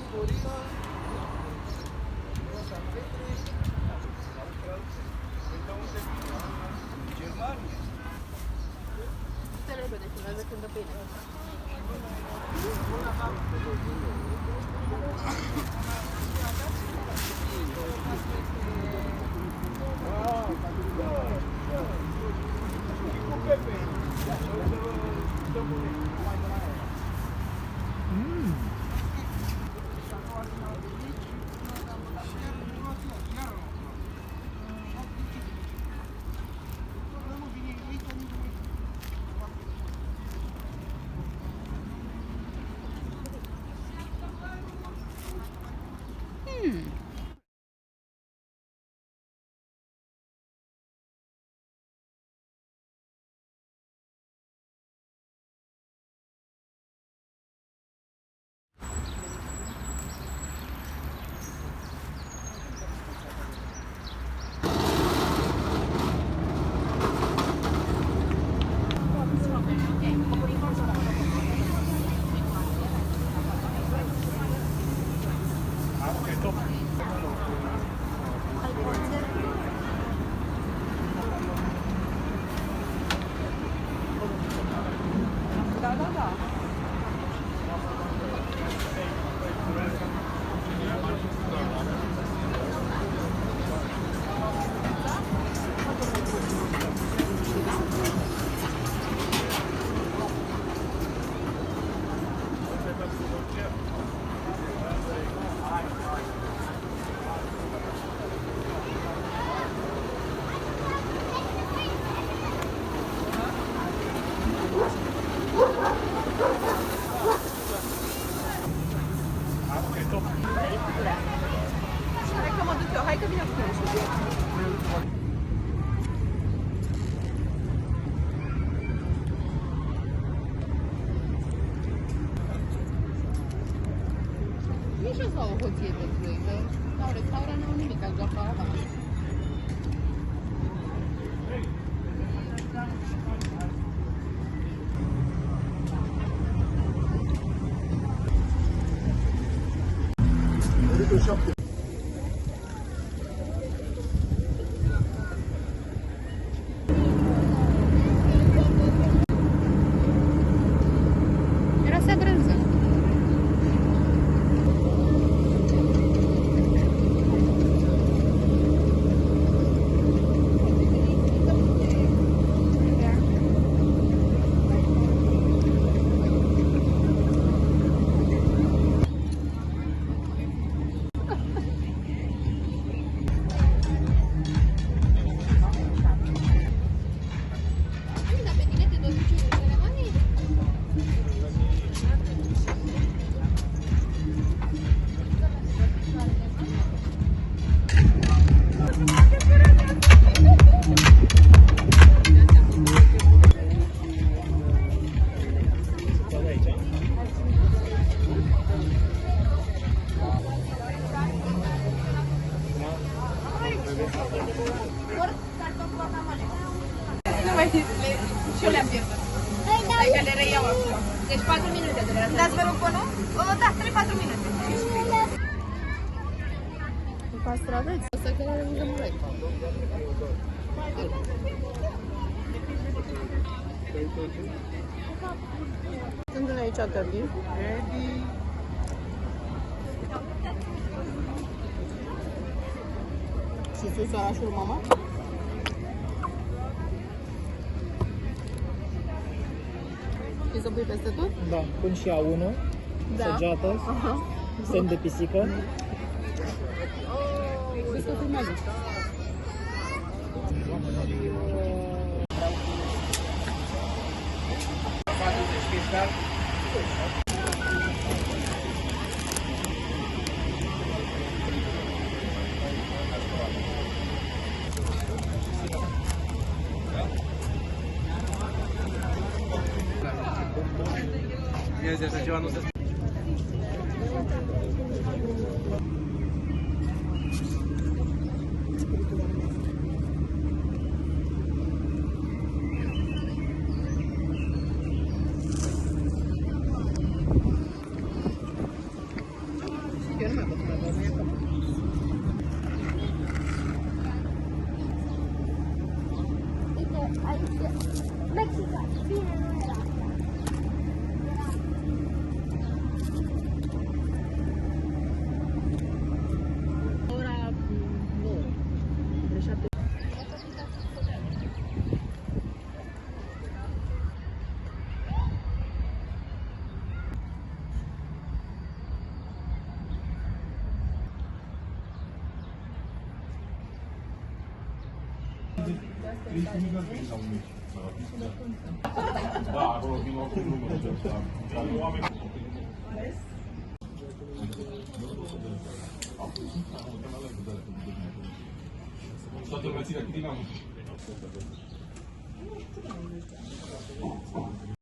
Se repede, filmează când dă pe ele. Hai că mă duc eu, hai că vine cu mine. Nici o să au o hoție pentru ei, că n-au restaurant, n-au nimic, au doar paravan. Era să brânză. Nu mai știu, și eu le-am pierdut. Dacă le reiau acum. Deci 4 minute de la asta. Dați vă rog până? Da, 3-4 minute. Cu castraveți. Asta chiar are lângă murei. Sunt aici tăbii. Și sus orașul mama? Și să pui peste tot? Da, pun și A1, da. Săgeată, semn de pisică. Vezi că filmează. Vezi, așa ceva nu se spune. fermato sta cosa, ecco. Mexica, fine non era. Ora no. Lasciate. Da, acolo din nou cu numărul ăsta. Oameni. Toată lumea ține cât din am.